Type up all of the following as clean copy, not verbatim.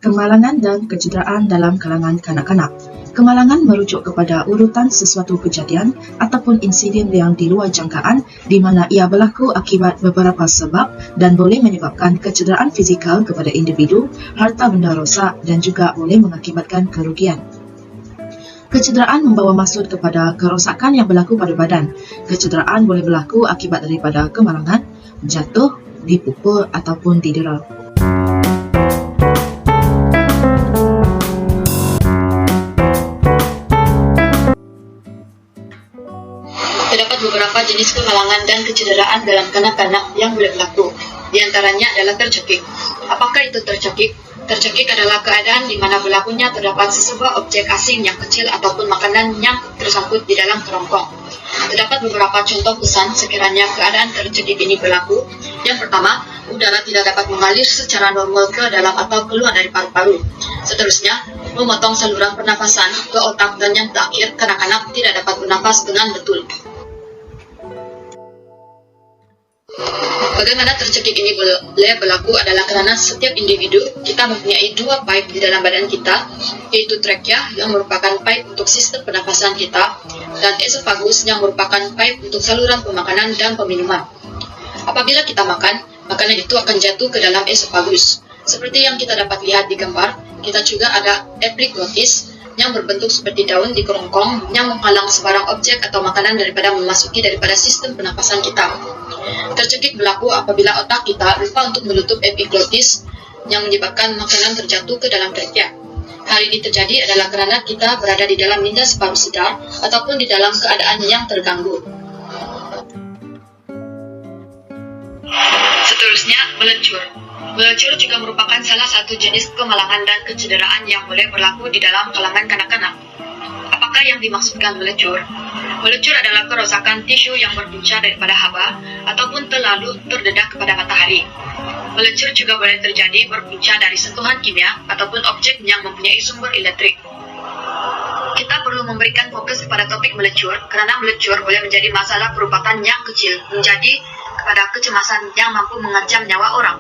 Kemalangan dan kecederaan dalam kalangan kanak-kanak. Kemalangan merujuk kepada urutan sesuatu kejadian ataupun insiden yang di luar jangkaan di mana ia berlaku akibat beberapa sebab dan boleh menyebabkan kecederaan fizikal kepada individu, harta benda rosak dan juga boleh mengakibatkan kerugian. Kecederaan membawa maksud kepada kerosakan yang berlaku pada badan. Kecederaan boleh berlaku akibat daripada kemalangan, jatuh, dipukul ataupun didera. Terdapat beberapa jenis kemalangan dan kecederaan dalam kanak-kanak yang boleh berlaku. Di antaranya adalah tercekik. Apakah itu tercekik? Tercekik adalah keadaan di mana berlakunya terdapat sesebuah objek asing yang kecil ataupun makanan yang tersangkut di dalam kerongkong. Terdapat beberapa contoh kesan sekiranya keadaan tercekik ini berlaku. Yang pertama, udara tidak dapat mengalir secara normal ke dalam atau keluar dari paru-paru. Seterusnya, memotong saluran pernafasan ke otak, dan yang terakhir, kanak-kanak tidak dapat bernafas dengan betul. Bagaimana tercekik ini boleh berlaku adalah karena setiap individu kita mempunyai dua pipe di dalam badan kita, yaitu trakea yang merupakan pipe untuk sistem pernafasan kita dan esofagus yang merupakan pipe untuk saluran pemakanan dan peminuman. Apabila kita makan, makanan itu akan jatuh ke dalam esofagus. Seperti yang kita dapat lihat di gambar, kita juga ada epiglottis yang berbentuk seperti daun di kerongkong yang menghalang sebarang objek atau makanan memasuki daripada sistem pernafasan kita. Tercekik berlaku apabila otak kita lupa untuk menutup epiglottis yang menyebabkan makanan terjatuh ke dalam trakea. Hal ini terjadi adalah karena kita berada di dalam lindas paru sedar ataupun di dalam keadaan yang terganggu. Seterusnya, melecur. Melecur juga merupakan salah satu jenis kemalangan dan kecederaan yang boleh berlaku di dalam kalangan kanak-kanak. Apakah yang dimaksudkan melecur? Melecur adalah kerosakan tisu yang berpunca daripada haba ataupun terlalu terdedah kepada matahari. Melecur juga boleh terjadi berpunca dari sentuhan kimia ataupun objek yang mempunyai sumber elektrik. Kita perlu memberikan fokus kepada topik melecur karena melecur boleh menjadi masalah perubatan yang kecil menjadi kepada kecemasan yang mampu mengancam nyawa orang.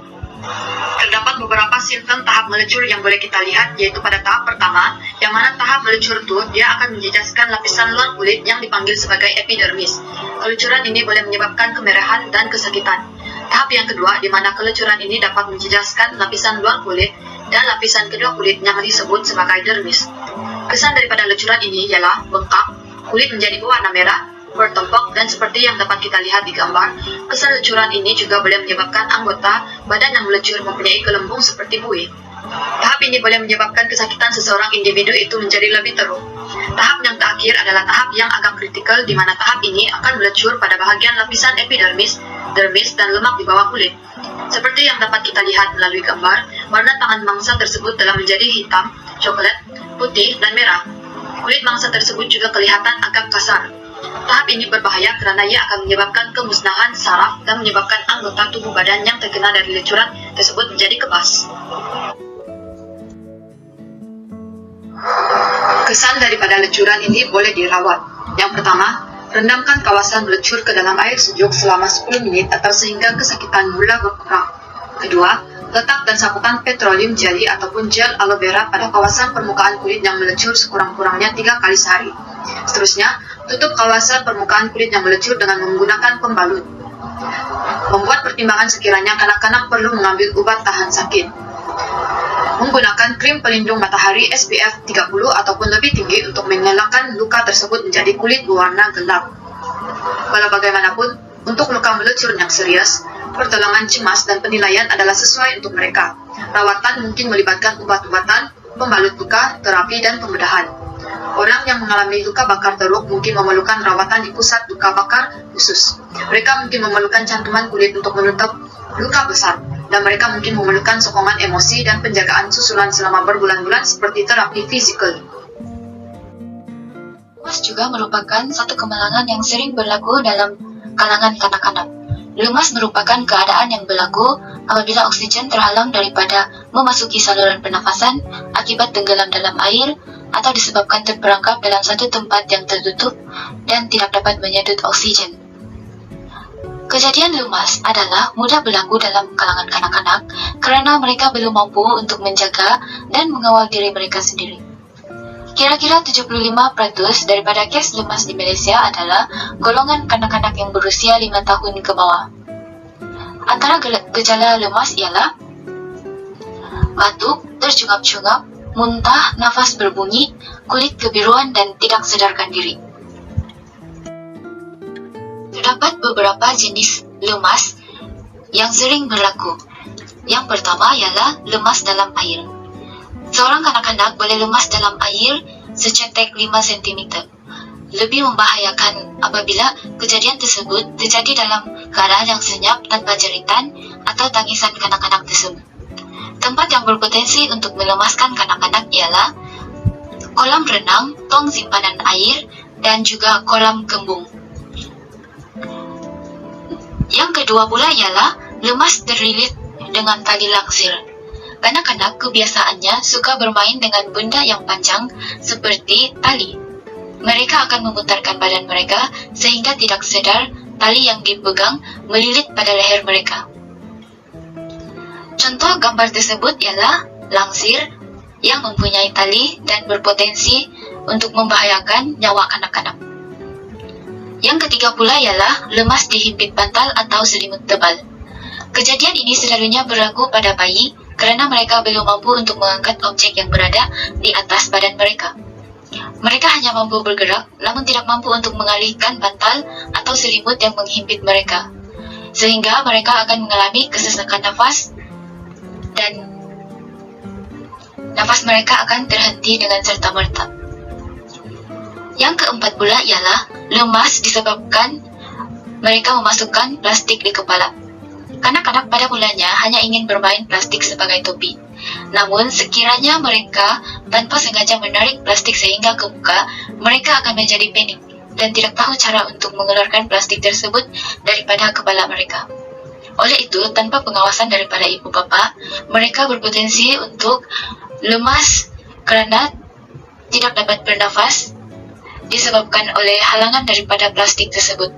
Terdapat beberapa simptom tahap melecur yang boleh kita lihat, yaitu pada tahap pertama, yang mana tahap melecur itu dia akan menjejaskan lapisan luar kulit yang dipanggil sebagai epidermis. Kelencuran ini boleh menyebabkan kemerahan dan kesakitan. Tahap yang kedua, di mana kelencuran ini dapat menjejaskan lapisan luar kulit dan lapisan kedua kulit yang disebut sebagai dermis. Kesan daripada lencuran ini ialah bengkak, kulit menjadi berwarna merah, bertumpuk, dan seperti yang dapat kita lihat di gambar, kesan lencuran ini juga boleh menyebabkan anggota badan yang melecur mempunyai gelembung seperti buih. Tahap ini boleh menyebabkan kesakitan seseorang individu itu menjadi lebih teruk. Tahap yang terakhir adalah tahap yang agak kritikal, di mana tahap ini akan melecur pada bahagian lapisan epidermis, dermis, dan lemak di bawah kulit. Seperti yang dapat kita lihat melalui gambar, warna tangan mangsa tersebut telah menjadi hitam, coklat, putih, dan merah. Kulit mangsa tersebut juga kelihatan agak kasar. Tahap ini berbahaya karena ia akan menyebabkan kemusnahan saraf dan menyebabkan anggota tubuh badan yang terkena dari lencuran tersebut menjadi kebas. Kesan daripada lencuran ini boleh dirawat. Yang pertama, rendamkan kawasan melecur ke dalam air sejuk selama 10 menit atau sehingga kesakitan mula berkurang. Kedua, letak dan sapukan petroleum jelly ataupun gel aloe vera pada kawasan permukaan kulit yang melecur sekurang-kurangnya 3 kali sehari. Seterusnya, tutup kawasan permukaan kulit yang melecur dengan menggunakan pembalut. Membuat pertimbangan sekiranya kanak-kanak perlu mengambil obat tahan sakit. Menggunakan krim pelindung matahari SPF 30 ataupun lebih tinggi untuk mengelakkan luka tersebut menjadi kulit berwarna gelap. Walau bagaimanapun, untuk luka melecur yang serius, pertolongan cemas dan penilaian adalah sesuai untuk mereka. Rawatan mungkin melibatkan obat-obatan, pembalut luka, terapi, dan pembedahan. Orang yang mengalami luka bakar teruk mungkin memerlukan rawatan di pusat luka bakar khusus. Mereka mungkin memerlukan cantuman kulit untuk menutup luka besar, dan mereka mungkin memerlukan sokongan emosi dan penjagaan susulan selama berbulan-bulan seperti terapi fisikal. Lemas juga merupakan satu kemalangan yang sering berlaku dalam kalangan kanak-kanak. Lemas merupakan keadaan yang berlaku apabila oksigen terhalang daripada memasuki saluran pernafasan akibat tenggelam dalam air atau disebabkan terperangkap dalam satu tempat yang tertutup dan tidak dapat menyedot oksigen. Kejadian lemas adalah mudah berlaku dalam kalangan kanak-kanak kerana mereka belum mampu untuk menjaga dan mengawal diri mereka sendiri. Kira-kira 75% daripada kes lemas di Malaysia adalah golongan kanak-kanak yang berusia 5 tahun ke bawah. Antara gejala lemas ialah batuk, tercungap-cungap, muntah, nafas berbunyi, kulit kebiruan dan tidak sadarkan diri. Terdapat beberapa jenis lemas yang sering berlaku. Yang pertama ialah lemas dalam air. Seorang kanak-kanak boleh lemas dalam air secetek 5 cm. Lebih membahayakan apabila kejadian tersebut terjadi dalam keadaan yang senyap tanpa jeritan atau tangisan kanak-kanak tersebut. Tempat yang berpotensi untuk melemaskan kanak-kanak ialah kolam renang, tong simpanan air, dan juga kolam kembung. Yang kedua pula ialah lemas terlilit dengan tali langsir. Kanak-kanak kebiasaannya suka bermain dengan benda yang panjang seperti tali. Mereka akan memutarkan badan mereka sehingga tidak sadar tali yang dipegang melilit pada leher mereka. Contoh gambar tersebut ialah langsir yang mempunyai tali dan berpotensi untuk membahayakan nyawa kanak-kanak. Yang ketiga pula ialah lemas dihimpit bantal atau selimut tebal. Kejadian ini selalunya berlaku pada bayi kerana mereka belum mampu untuk mengangkat objek yang berada di atas badan mereka. Mereka hanya mampu bergerak, namun tidak mampu untuk mengalihkan bantal atau selimut yang menghimpit mereka, sehingga mereka akan mengalami kesesakan nafas dan nafas mereka akan terhenti dengan serta-merta. Yang keempat pula ialah lemas disebabkan mereka memasukkan plastik di kepala. Kanak-kanak pada mulanya hanya ingin bermain plastik sebagai topi. Namun sekiranya mereka tanpa sengaja menarik plastik sehingga ke muka, mereka akan menjadi panik dan tidak tahu cara untuk mengeluarkan plastik tersebut daripada kepala mereka. Oleh itu, tanpa pengawasan daripada ibu bapa, mereka berpotensi untuk lemas kerana tidak dapat bernafas disebabkan oleh halangan daripada plastik tersebut.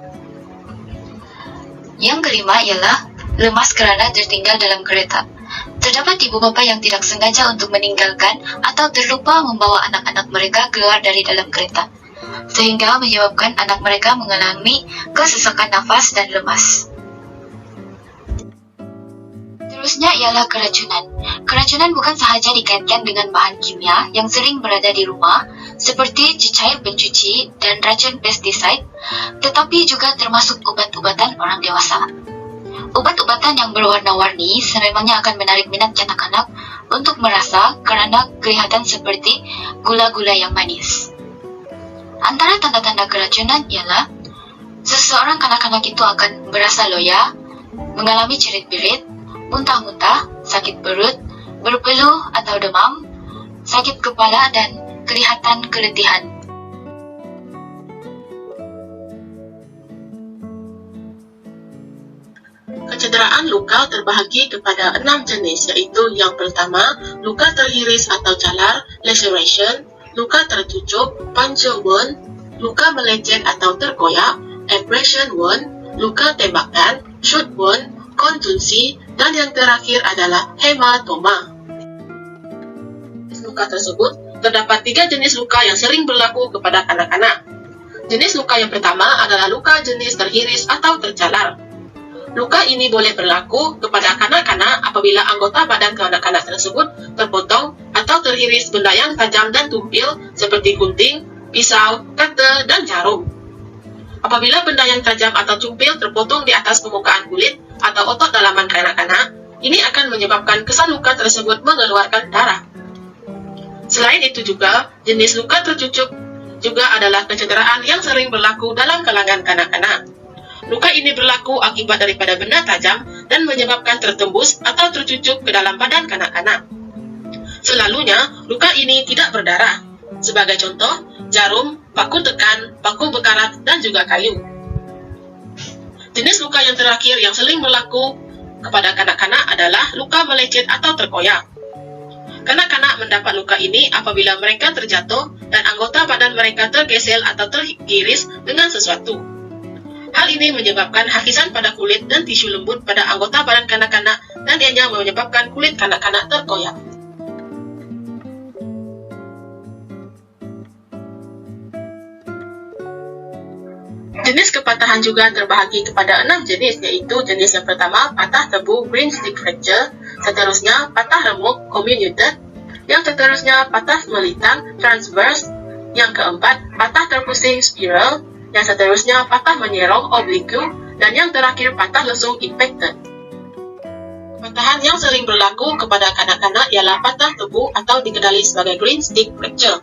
Yang kelima ialah lemas kerana tertinggal dalam kereta. Terdapat ibu bapa yang tidak sengaja untuk meninggalkan atau terlupa membawa anak-anak mereka keluar dari dalam kereta, sehingga menyebabkan anak mereka mengalami kesesakan nafas dan lemas. Seterusnya ialah keracunan. Keracunan bukan sahaja dikaitkan dengan bahan kimia yang sering berada di rumah seperti cecair pencuci dan racun pestisida, tetapi juga termasuk ubat-ubatan orang dewasa. Ubat-ubatan yang berwarna-warni sememangnya akan menarik minat kanak-kanak untuk merasa kerana kelihatan seperti gula-gula yang manis. Antara tanda-tanda keracunan ialah seseorang kanak-kanak itu akan berasa loya, mengalami cerit-berit, muntah-muntah, sakit perut, berpeluh atau demam, sakit kepala dan kelihatan keletihan. Kecederaan luka terbahagi kepada 6 jenis, iaitu yang pertama, luka terhiris atau calar, laceration, luka tertutup, puncture wound, luka melecet atau terkoyak, abrasion wound, luka tembakan, shoot wound, kontusi, dan yang terakhir adalah hematoma. Luka tersebut terdapat 3 jenis luka yang sering berlaku kepada kanak-kanak. Jenis luka yang pertama adalah luka jenis terhiris atau tercalar. Luka ini boleh berlaku kepada kanak-kanak apabila anggota badan kanak-kanak tersebut terpotong atau terhiris benda yang tajam dan tumpil seperti gunting, pisau, cutter, dan jarum. Apabila benda yang tajam atau tumpil terpotong di atas permukaan kulit atau otot dalaman kanak-kanak, ini akan menyebabkan kesan luka tersebut mengeluarkan darah. Selain itu juga, jenis luka tercucuk juga adalah kecederaan yang sering berlaku dalam kalangan kanak-kanak. Luka ini berlaku akibat daripada benda tajam dan menyebabkan tertembus atau tercucuk ke dalam badan kanak-kanak. Selalunya, luka ini tidak berdarah. Sebagai contoh, jarum, paku tekan, paku bekarat, dan juga kayu. Jenis luka yang terakhir yang sering berlaku kepada kanak-kanak adalah luka melecet atau terkoyak. Kanak-kanak mendapat luka ini apabila mereka terjatuh dan anggota badan mereka tergesel atau tergiris dengan sesuatu. Hal ini menyebabkan hakisan pada kulit dan tisu lembut pada anggota badan kanak-kanak dan ianya menyebabkan kulit kanak-kanak terkoyak. Jenis kepatahan juga terbahagi kepada 6 jenis, yaitu jenis yang pertama patah tebu green stick fracture, seterusnya patah remuk comminuted, yang seterusnya patah melintang transverse, yang keempat patah terpusing spiral, yang seterusnya patah menyerong oblique, dan yang terakhir patah lesung impacted. Patahan yang sering berlaku kepada kanak-kanak ialah patah tebu atau dikenali sebagai green stick fracture.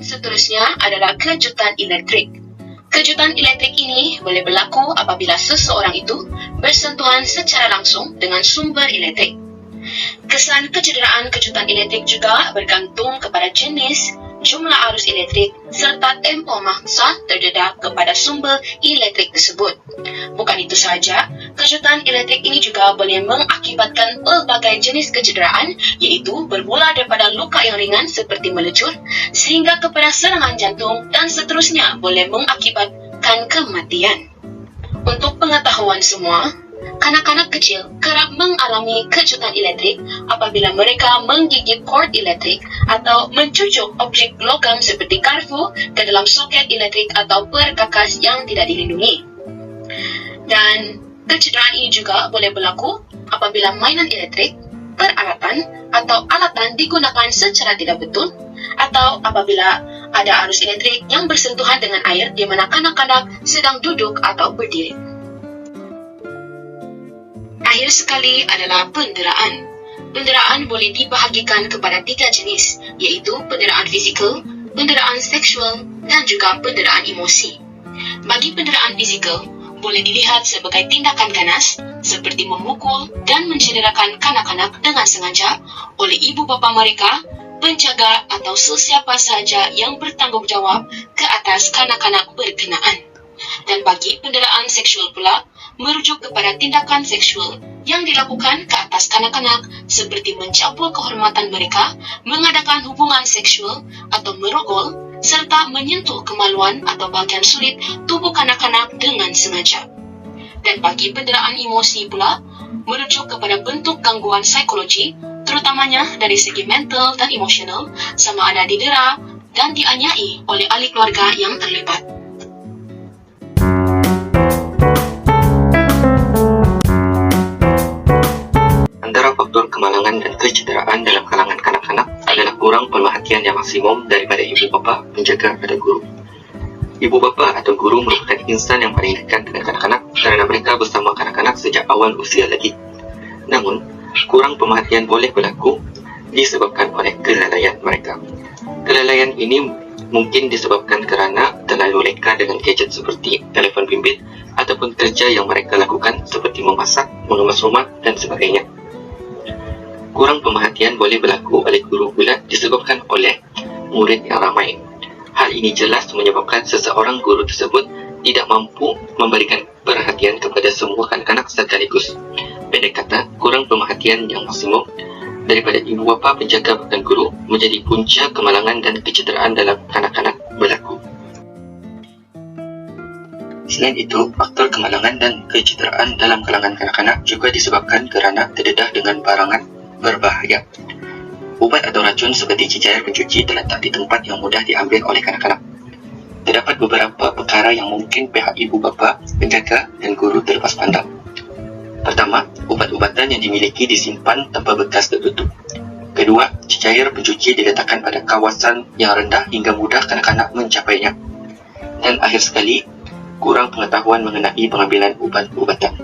Seterusnya adalah kejutan elektrik. Kejutan elektrik ini boleh berlaku apabila seseorang itu bersentuhan secara langsung dengan sumber elektrik. Kesan kecederaan kejutan elektrik juga bergantung kepada jenis, jumlah arus elektrik, serta tempo masa terdedah kepada sumber elektrik tersebut. Bukan itu sahaja, kejutan elektrik ini juga boleh mengakibatkan pelbagai jenis kecederaan, yaitu bermula daripada luka yang ringan seperti melecur, sehingga kepada serangan jantung dan seterusnya boleh mengakibatkan kematian. Untuk pengetahuan semua, kanak-kanak kecil kerap mengalami kejutan elektrik apabila mereka menggigit cord elektrik atau mencucuk objek logam seperti garpu ke dalam soket elektrik atau perkakas yang tidak dilindungi. Dan kecederaan ini juga boleh berlaku apabila mainan elektrik, peralatan atau alatan digunakan secara tidak betul, atau apabila ada arus elektrik yang bersentuhan dengan air di mana kanak-kanak sedang duduk atau berdiri. Akhir sekali adalah penderaan. Penderaan boleh dibahagikan kepada 3 jenis, yaitu penderaan fizikal, penderaan seksual, dan juga penderaan emosi. Bagi penderaan fizikal, boleh dilihat sebagai tindakan ganas, seperti memukul dan mencederakan kanak-kanak dengan sengaja oleh ibu bapa mereka, penjaga atau sesiapa sahaja yang bertanggung jawab ke atas kanak-kanak berkenaan. Dan bagi penderaan seksual pula, merujuk kepada tindakan seksual yang dilakukan ke atas kanak-kanak seperti mencabul kehormatan mereka, mengadakan hubungan seksual atau merogol, serta menyentuh kemaluan atau bagian sulit tubuh kanak-kanak dengan sengaja. Dan bagi penderaan emosi pula, merujuk kepada bentuk gangguan psikologi, terutamanya dari segi mental dan emosional, sama ada didera dan dianyai oleh ahli keluarga yang terlibat. Antara faktor kemalangan dan kecederaan dalam kalangan kanak-kanak adalah kurang pemerhatian yang maksimum daripada ibu bapa, penjaga atau guru. Ibu bapa atau guru merupakan insan yang paling dekat dengan kanak-kanak kerana mereka bersama kanak-kanak sejak awal usia lagi. Namun, kurang pemerhatian boleh berlaku disebabkan oleh kelalaian mereka. Kelalaian ini mungkin disebabkan kerana terlalu leka dengan gadget seperti telefon bimbit ataupun kerja yang mereka lakukan seperti memasak, mengemas rumah dan sebagainya. Kurang pemerhatian boleh berlaku oleh guru pula disebabkan oleh murid yang ramai. Hal ini jelas menyebabkan seseorang guru tersebut tidak mampu memberikan perhatian kepada semua kanak-kanak sekaligus. Pendek kata, kurang pemerhatian yang maksimum daripada ibu bapa, penjaga dan guru menjadi punca kemalangan dan kecederaan dalam kanak-kanak berlaku. Selain itu, faktor kemalangan dan kecederaan dalam kalangan kanak-kanak juga disebabkan kerana terdedah dengan barangan berbahaya. Ubat atau racun seperti cecair pencuci terletak di tempat yang mudah diambil oleh kanak-kanak. Terdapat beberapa perkara yang mungkin pihak ibu bapa, penjaga dan guru terlepas pandang. Pertama, ubat-ubatan yang dimiliki disimpan tanpa bekas tertutup. Kedua, cecair pencuci diletakkan pada kawasan yang rendah hingga mudah kanak-kanak mencapainya. Dan akhir sekali, kurang pengetahuan mengenai pengambilan ubat-ubatan.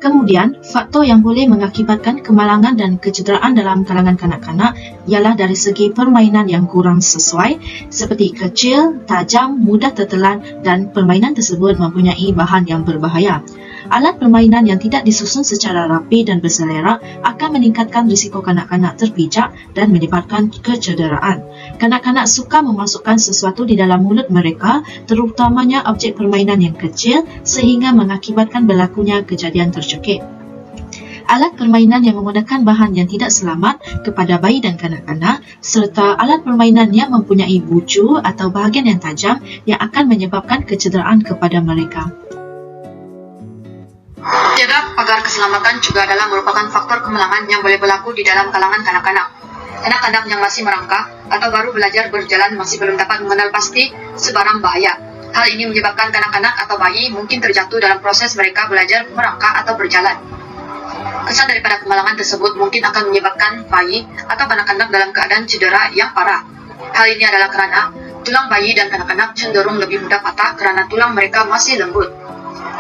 Kemudian, faktor yang boleh mengakibatkan kemalangan dan kecederaan dalam kalangan kanak-kanak ialah dari segi permainan yang kurang sesuai, seperti kecil, tajam, mudah tertelan dan permainan tersebut mempunyai bahan yang berbahaya. Alat permainan yang tidak disusun secara rapi dan berselera akan meningkatkan risiko kanak-kanak terpijak dan menyebabkan kecederaan. Kanak-kanak suka memasukkan sesuatu di dalam mulut mereka, terutamanya objek permainan yang kecil, sehingga mengakibatkan berlakunya kejadian tercekik. alat permainan yang menggunakan bahan yang tidak selamat kepada bayi dan kanak-kanak, serta alat permainan yang mempunyai bucu atau bahagian yang tajam yang akan menyebabkan kecederaan kepada mereka. Jaga pagar keselamatan juga adalah merupakan faktor kemalangan yang boleh berlaku di dalam kalangan kanak-kanak. Kanak-kanak yang masih merangkak atau baru belajar berjalan masih belum dapat mengenal pasti sebarang bahaya. Hal ini menyebabkan kanak-kanak atau bayi mungkin terjatuh dalam proses mereka belajar merangkak atau berjalan. Kesan daripada kemalangan tersebut mungkin akan menyebabkan bayi atau kanak-kanak dalam keadaan cedera yang parah. Hal ini adalah kerana tulang bayi dan kanak-kanak cenderung lebih mudah patah kerana tulang mereka masih lembut.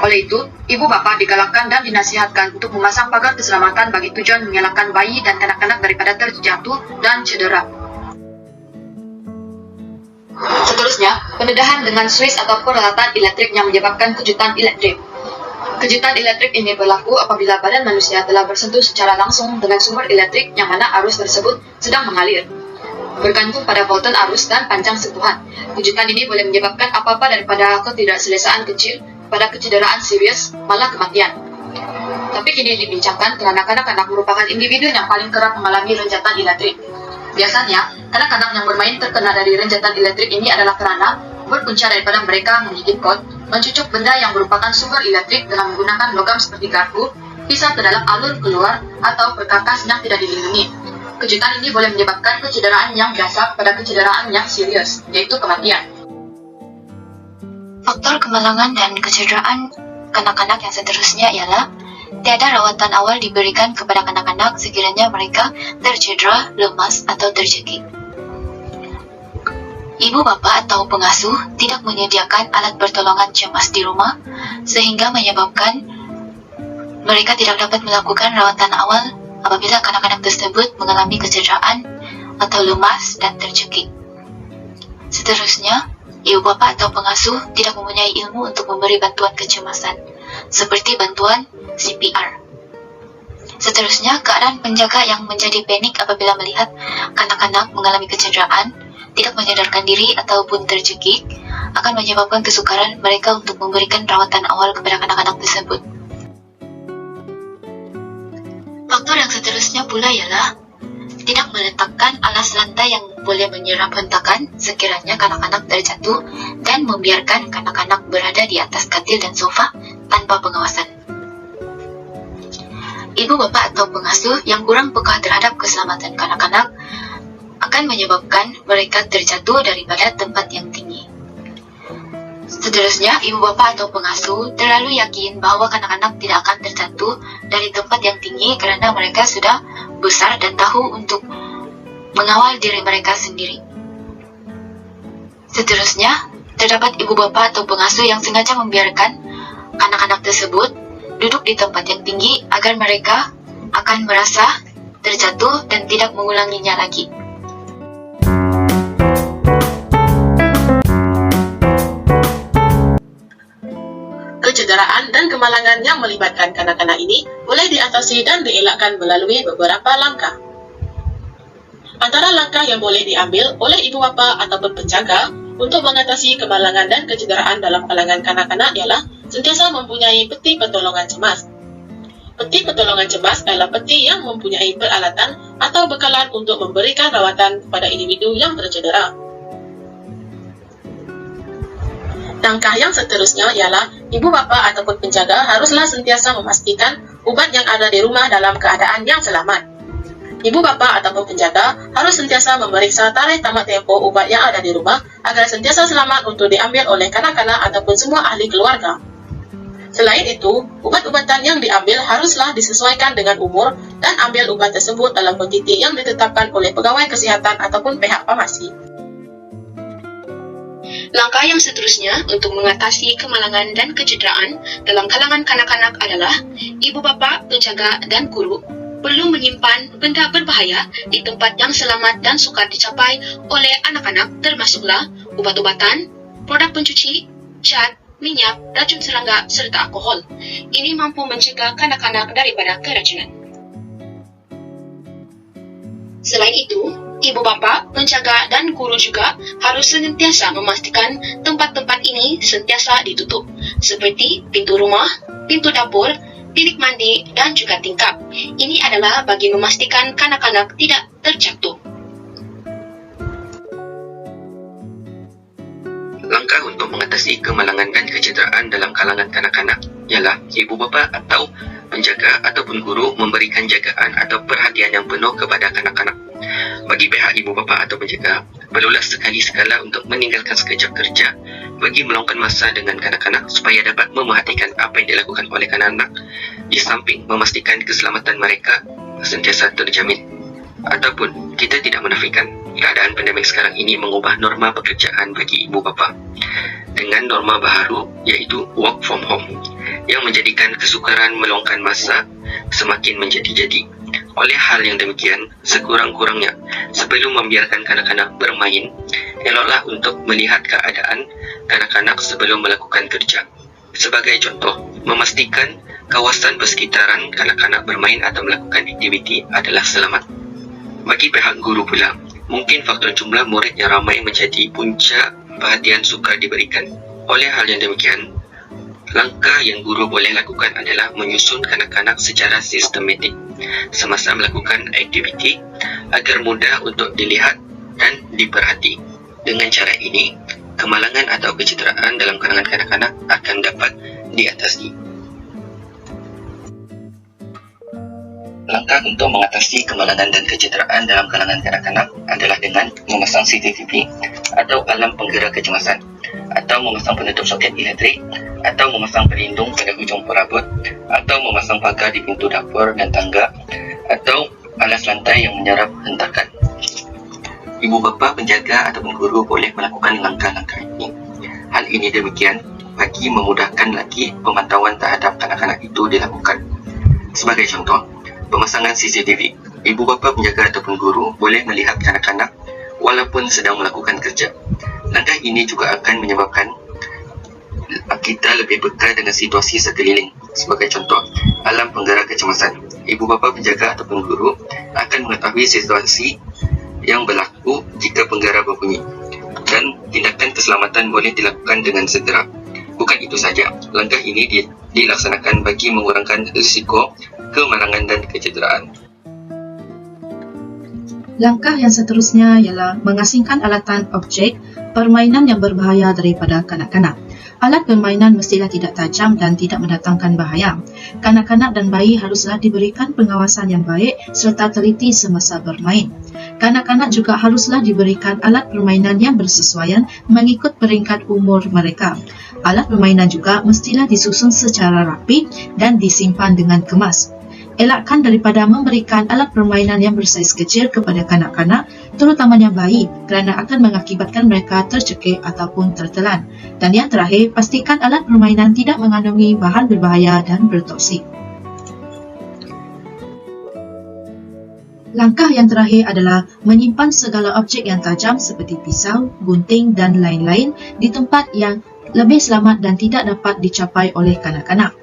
Oleh itu, ibu bapa digalakkan dan dinasihatkan untuk memasang pagar keselamatan bagi tujuan mengelakkan bayi dan kanak-kanak daripada terjatuh dan cedera. Seterusnya, pendedahan dengan suis atau peralatan elektrik yang menyebabkan kejutan elektrik. Kejutan elektrik ini berlaku apabila badan manusia telah bersentuh secara langsung dengan sumber elektrik yang mana arus tersebut sedang mengalir. Bergantung pada volten arus dan panjang sentuhan, kejutan ini boleh menyebabkan apa-apa daripada ketidakselesaan kecil pada kecederaan serius, malah kematian. Tapi kini dibincangkan kerana kanak-kanak merupakan individu yang paling kerap mengalami renjatan elektrik. Biasanya, kanak-kanak yang bermain terkena dari renjatan elektrik ini adalah kerana berpunca daripada mereka menggigit pot, mencucuk benda yang merupakan sumber elektrik dengan menggunakan logam seperti garpu, pisau ke dalam alur keluar, atau perkakas yang tidak dilindungi. Kejutan ini boleh menyebabkan kecederaan yang biasa pada kecederaan yang serius, yaitu kematian. Faktor kemalangan dan kecederaan kanak-kanak yang seterusnya ialah tiada rawatan awal diberikan kepada kanak-kanak sekiranya mereka tercedera, lemas atau terjekik. Ibu bapa atau pengasuh tidak menyediakan alat pertolongan cemas di rumah sehingga menyebabkan mereka tidak dapat melakukan rawatan awal apabila kanak-kanak tersebut mengalami kecederaan atau lemas dan terjekik. Seterusnya, ibu bapa atau pengasuh tidak mempunyai ilmu untuk memberi bantuan kecemasan, seperti bantuan CPR. Seterusnya, keadaan penjaga yang menjadi panik apabila melihat kanak-kanak mengalami kecederaan, tidak menyadarkan diri ataupun terjekik, akan menyebabkan kesukaran mereka untuk memberikan rawatan awal kepada kanak-kanak tersebut. Faktor yang seterusnya pula ialah tidak meletakkan alas lantai yang boleh menyerap hentakan sekiranya kanak-kanak terjatuh dan membiarkan kanak-kanak berada di atas katil dan sofa tanpa pengawasan. Ibu bapa atau pengasuh yang kurang peka terhadap keselamatan kanak-kanak akan menyebabkan mereka terjatuh daripada tempat yang tinggi. Seterusnya, ibu bapa atau pengasuh terlalu yakin bahawa kanak-kanak tidak akan terjatuh dari tempat yang tinggi kerana mereka sudah besar dan tahu untuk mengawal diri mereka sendiri. Seterusnya, terdapat ibu bapa atau pengasuh yang sengaja membiarkan kanak-kanak tersebut duduk di tempat yang tinggi agar mereka akan merasa terjatuh dan tidak mengulanginya lagi. Kecederaan dan kemalangan yang melibatkan kanak-kanak ini boleh diatasi dan dielakkan melalui beberapa langkah. Antara langkah yang boleh diambil oleh ibu bapa ataupun penjaga untuk mengatasi kemalangan dan kecederaan dalam kalangan kanak-kanak ialah sentiasa mempunyai peti pertolongan cemas. Peti pertolongan cemas adalah peti yang mempunyai peralatan atau bekalan untuk memberikan rawatan kepada individu yang tercedera. Langkah yang seterusnya ialah ibu bapa ataupun penjaga haruslah sentiasa memastikan ubat yang ada di rumah dalam keadaan yang selamat. Ibu bapa ataupun penjaga harus sentiasa memeriksa tarikh tamat tempoh ubat yang ada di rumah agar sentiasa selamat untuk diambil oleh kanak-kanak ataupun semua ahli keluarga. Selain itu, ubat-ubatan yang diambil haruslah disesuaikan dengan umur dan ambil ubat tersebut dalam kuantiti yang ditetapkan oleh pegawai kesihatan ataupun pihak farmasi. Langkah yang seterusnya untuk mengatasi kemalangan dan kecederaan dalam kalangan kanak-kanak adalah ibu bapa, penjaga dan guru perlu menyimpan benda berbahaya di tempat yang selamat dan sukar dicapai oleh anak-anak, termasuklah ubat-ubatan, produk pencuci, cat, minyak, racun serangga serta alkohol. Ini mampu mencegah kanak-kanak daripada keracunan. Selain itu, ibu bapa, penjaga dan guru juga harus senantiasa memastikan tempat-tempat ini sentiasa ditutup, seperti pintu rumah, pintu dapur, bilik mandi, dan juga tingkap. Ini adalah bagi memastikan kanak-kanak tidak terjatuh. Langkah untuk mengatasi kemalangan dan kecederaan dalam kalangan kanak-kanak ialah ibu bapa atau penjaga ataupun guru memberikan jagaan atau perhatian yang penuh kepada kanak-kanak. Bagi pihak ibu bapa atau penjaga, perlulah sekali-sekala untuk meninggalkan sekejap kerja bagi meluangkan masa dengan kanak-kanak supaya dapat memerhatikan apa yang dilakukan oleh kanak-kanak di samping memastikan keselamatan mereka sentiasa terjamin. Ataupun kita tidak menafikan keadaan pandemik sekarang ini mengubah norma pekerjaan bagi ibu bapa dengan norma baharu iaitu work from home yang menjadikan kesukaran meluangkan masa semakin menjadi-jadi. Oleh hal yang demikian, sekurang-kurangnya sebelum membiarkan kanak-kanak bermain, eloklah untuk melihat keadaan kanak-kanak sebelum melakukan kerja. Sebagai contoh, memastikan kawasan persekitaran kanak-kanak bermain atau melakukan aktiviti adalah selamat. Bagi pihak guru pula, mungkin faktor jumlah murid yang ramai menjadi punca perhatian sukar diberikan. Oleh hal yang demikian, langkah yang guru boleh lakukan adalah menyusun kanak-kanak secara sistematik semasa melakukan aktiviti agar mudah untuk dilihat dan diperhati. Dengan cara ini, kemalangan atau kecederaan dalam kalangan kanak-kanak akan dapat diatasi. Langkah untuk mengatasi kemalangan dan kecederaan dalam kalangan kanak-kanak adalah dengan memasang CCTV atau alarm penggerak kecemasan, atau memasang penutup soket elektrik, atau memasang pelindung pada hujung perabot, atau memasang pagar di pintu dapur dan tangga, atau alas lantai yang menyerap hentakan. Ibu bapa, penjaga ataupun guru boleh melakukan langkah-langkah ini. Hal ini demikian bagi memudahkan lagi pemantauan terhadap kanak-kanak itu dilakukan. Sebagai contoh, pemasangan CCTV. Ibu bapa, penjaga ataupun guru boleh melihat kanak-kanak walaupun sedang melakukan kerja. Langkah ini juga akan menyebabkan kita lebih peka dengan situasi sekeliling. Sebagai contoh, alarm penggerak kecemasan. Ibu bapa, penjaga ataupun guru akan mengetahui situasi yang berlaku jika penggerak berbunyi, dan tindakan keselamatan boleh dilakukan dengan segera. Bukan itu saja, langkah ini dilaksanakan bagi mengurangkan risiko kemalangan dan kecederaan. Langkah yang seterusnya ialah mengasingkan alatan objek permainan yang berbahaya daripada kanak-kanak. Alat permainan mestilah tidak tajam dan tidak mendatangkan bahaya. Kanak-kanak dan bayi haruslah diberikan pengawasan yang baik serta teliti semasa bermain. Kanak-kanak juga haruslah diberikan alat permainan yang bersesuaian mengikut peringkat umur mereka. Alat permainan juga mestilah disusun secara rapi dan disimpan dengan kemas. Elakkan daripada memberikan alat permainan yang bersaiz kecil kepada kanak-kanak, terutamanya bayi, kerana akan mengakibatkan mereka tercekik ataupun tertelan. Dan yang terakhir, pastikan alat permainan tidak mengandungi bahan berbahaya dan bertoksik. Langkah yang terakhir adalah menyimpan segala objek yang tajam seperti pisau, gunting dan lain-lain di tempat yang lebih selamat dan tidak dapat dicapai oleh kanak-kanak.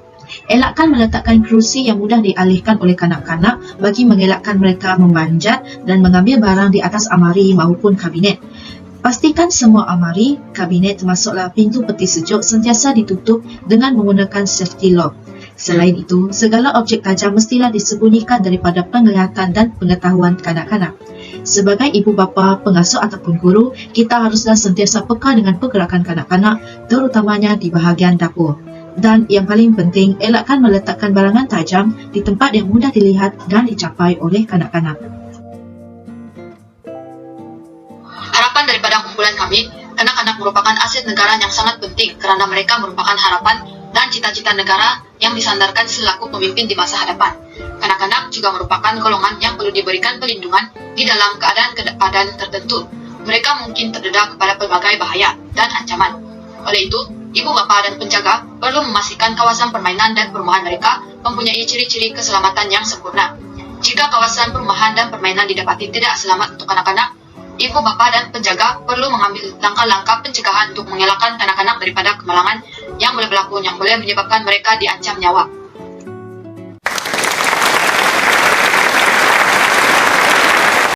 Elakkan meletakkan kerusi yang mudah dialihkan oleh kanak-kanak bagi mengelakkan mereka memanjat dan mengambil barang di atas amari maupun kabinet. Pastikan semua amari, kabinet termasuklah pintu peti sejuk sentiasa ditutup dengan menggunakan safety lock. Selain itu, segala objek tajam mestilah disembunyikan daripada penglihatan dan pengetahuan kanak-kanak. Sebagai ibu bapa, pengasuh ataupun guru, kita haruslah sentiasa peka dengan pergerakan kanak-kanak, terutamanya di bahagian dapur. Dan yang paling penting, elakkan meletakkan barangan tajam di tempat yang mudah dilihat dan dicapai oleh kanak-kanak. Harapan daripada kumpulan kami, kanak-kanak merupakan aset negara yang sangat penting kerana mereka merupakan harapan dan cita-cita negara yang disandarkan selaku pemimpin di masa hadapan. Kanak-kanak juga merupakan golongan yang perlu diberikan perlindungan di dalam keadaan tertentu. Mereka mungkin terdedah kepada pelbagai bahaya dan ancaman. Oleh itu, ibu bapa dan penjaga perlu memastikan kawasan permainan dan perumahan mereka mempunyai ciri-ciri keselamatan yang sempurna. Jika kawasan perumahan dan permainan didapati tidak selamat untuk anak-anak, ibu bapa dan penjaga perlu mengambil langkah-langkah pencegahan untuk mengelakkan kanak-kanak daripada kemalangan yang boleh berlaku yang boleh menyebabkan mereka diancam nyawa.